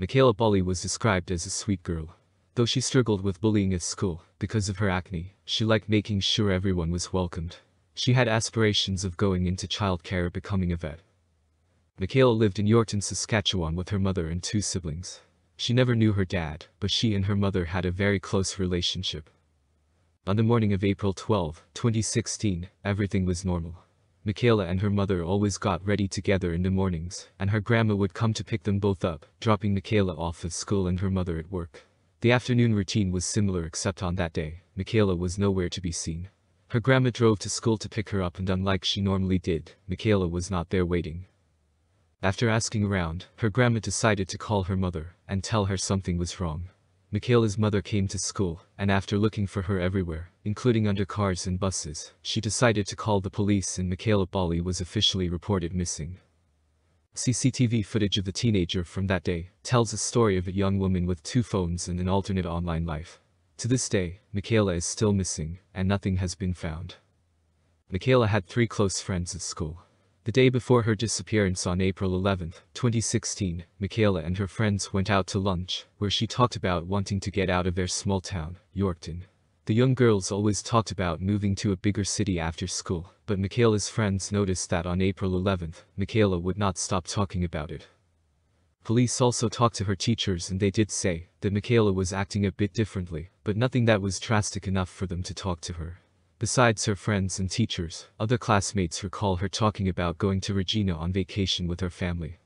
Mekayla Bali was described as a sweet girl. Though she struggled with bullying at school because of her acne, she liked making sure everyone was welcomed. She had aspirations of going into childcare or becoming a vet. Mekayla lived in Yorkton, Saskatchewan with her mother and two siblings. She never knew her dad, but she and her mother had a very close relationship. On the morning of April 12, 2016, everything was normal. Mekayla and her mother always got ready together in the mornings, and her grandma would come to pick them both up, dropping Mekayla off at school and her mother at work. The afternoon routine was similar, except on that day, Mekayla was nowhere to be seen. Her grandma drove to school to pick her up, and unlike she normally did, Mekayla was not there waiting. After asking around, her grandma decided to call her mother and tell her something was wrong. Mekayla's mother came to school, and after looking for her everywhere, including under cars and buses, she decided to call the police, and Mekayla Bali was officially reported missing. CCTV footage of the teenager from that day tells a story of a young woman with two phones and an alternate online life. To this day, Mekayla is still missing, and nothing has been found. Mekayla had three close friends at school. The day before her disappearance on April 11, 2016, Mekayla and her friends went out to lunch, where she talked about wanting to get out of their small town, Yorkton. The young girls always talked about moving to a bigger city after school, but Mekayla's friends noticed that on April 11, Mekayla would not stop talking about it. Police also talked to her teachers, and they did say that Mekayla was acting a bit differently, but nothing that was drastic enough for them to talk to her. Besides her friends and teachers, other classmates recall her talking about going to Regina on vacation with her family.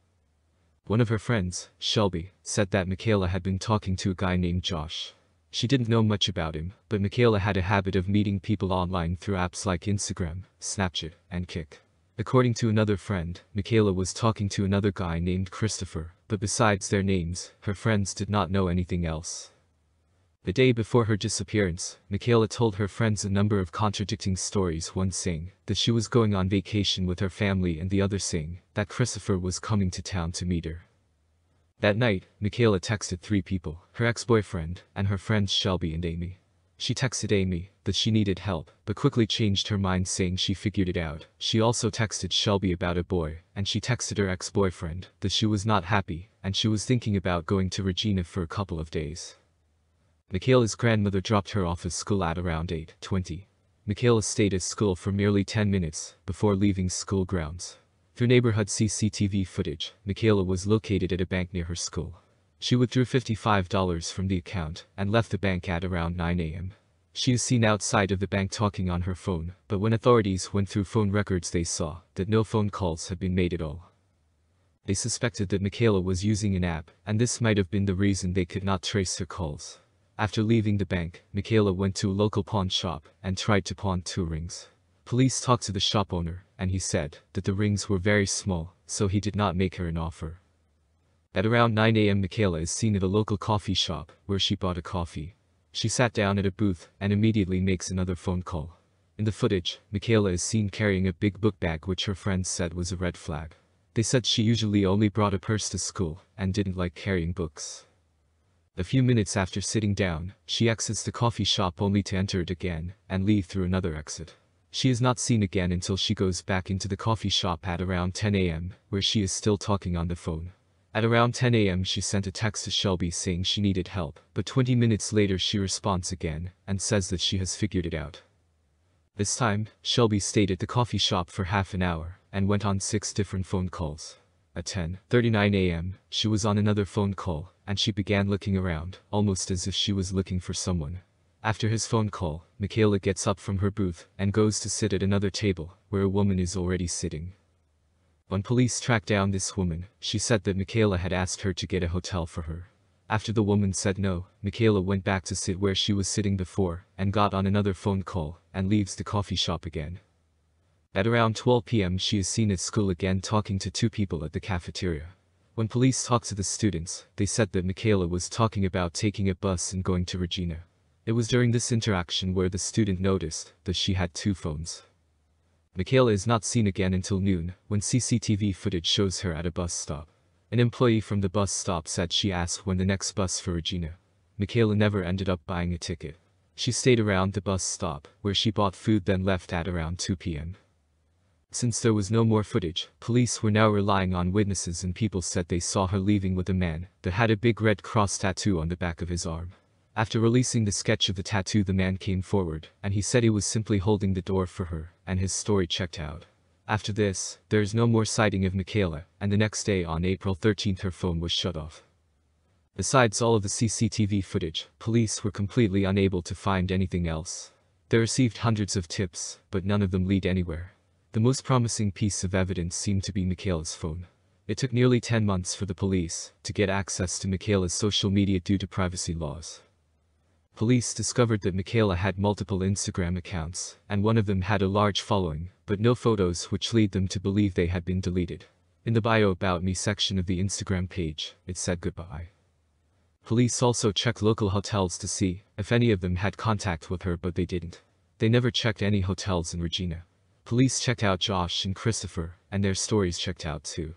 One of her friends, Shelby, said that Mekayla had been talking to a guy named Josh. She didn't know much about him, but Mekayla had a habit of meeting people online through apps like Instagram, Snapchat, and Kik. According to another friend, Mekayla was talking to another guy named Christopher, but besides their names, her friends did not know anything else. The day before her disappearance, Mekayla told her friends a number of contradicting stories, one saying that she was going on vacation with her family and the other saying that Christopher was coming to town to meet her. That night, Mekayla texted three people, her ex-boyfriend, and her friends Shelby and Amy. She texted Amy that she needed help, but quickly changed her mind saying she figured it out. She also texted Shelby about a boy, and she texted her ex-boyfriend that she was not happy, and she was thinking about going to Regina for a couple of days. Mekayla's grandmother dropped her off at school at around 8:20. Mekayla stayed at school for merely 10 minutes before leaving school grounds. Through neighborhood CCTV footage, Mekayla was located at a bank near her school. She withdrew $55 from the account and left the bank at around 9 a.m. She is seen outside of the bank talking on her phone, but when authorities went through phone records, they saw that no phone calls had been made at all. They suspected that Mekayla was using an app, and this might have been the reason they could not trace her calls. After leaving the bank, Mekayla went to a local pawn shop and tried to pawn two rings. Police talked to the shop owner, and he said that the rings were very small, so he did not make her an offer. At around 9 a.m. Mekayla is seen at a local coffee shop, where she bought a coffee. She sat down at a booth and immediately makes another phone call. In the footage, Mekayla is seen carrying a big book bag, which her friends said was a red flag. They said she usually only brought a purse to school and didn't like carrying books. A few minutes after sitting down, she exits the coffee shop only to enter it again and leave through another exit. She is not seen again until she goes back into the coffee shop at around 10 a.m., where she is still talking on the phone. At around 10 a.m. she sent a text to Shelby saying she needed help, but 20 minutes later she responds again and says that she has figured it out. This time, Shelby stayed at the coffee shop for half an hour and went on 6 different phone calls. At 10:39 a.m., she was on another phone call, and she began looking around, almost as if she was looking for someone. After his phone call, Mekayla gets up from her booth and goes to sit at another table, where a woman is already sitting. When police tracked down this woman, she said that Mekayla had asked her to get a hotel for her. After the woman said no, Mekayla went back to sit where she was sitting before, and got on another phone call, and leaves the coffee shop again. At around 12 p.m. she is seen at school again talking to 2 people at the cafeteria. When police talked to the students, they said that Mekayla was talking about taking a bus and going to Regina. It was during this interaction where the student noticed that she had 2 phones. Mekayla is not seen again until noon, when CCTV footage shows her at a bus stop. An employee from the bus stop said she asked when the next bus for Regina. Mekayla never ended up buying a ticket. She stayed around the bus stop, where she bought food, then left at around 2 p.m. Since there was no more footage, police were now relying on witnesses, and people said they saw her leaving with a man that had a big red cross tattoo on the back of his arm. After releasing the sketch of the tattoo, the man came forward, and he said he was simply holding the door for her, and his story checked out. After this, there is no more sighting of Mekayla, and the next day on April 13th her phone was shut off. Besides all of the CCTV footage, police were completely unable to find anything else. They received hundreds of tips, but none of them lead anywhere. The most promising piece of evidence seemed to be Mekayla's phone. It took nearly 10 months for the police to get access to Mekayla's social media due to privacy laws. Police discovered that Mekayla had multiple Instagram accounts, and one of them had a large following, but no photos, which lead them to believe they had been deleted. In the Bio About Me section of the Instagram page, it said goodbye. Police also checked local hotels to see if any of them had contact with her, but they didn't. They never checked any hotels in Regina. Police checked out Josh and Christopher, and their stories checked out too.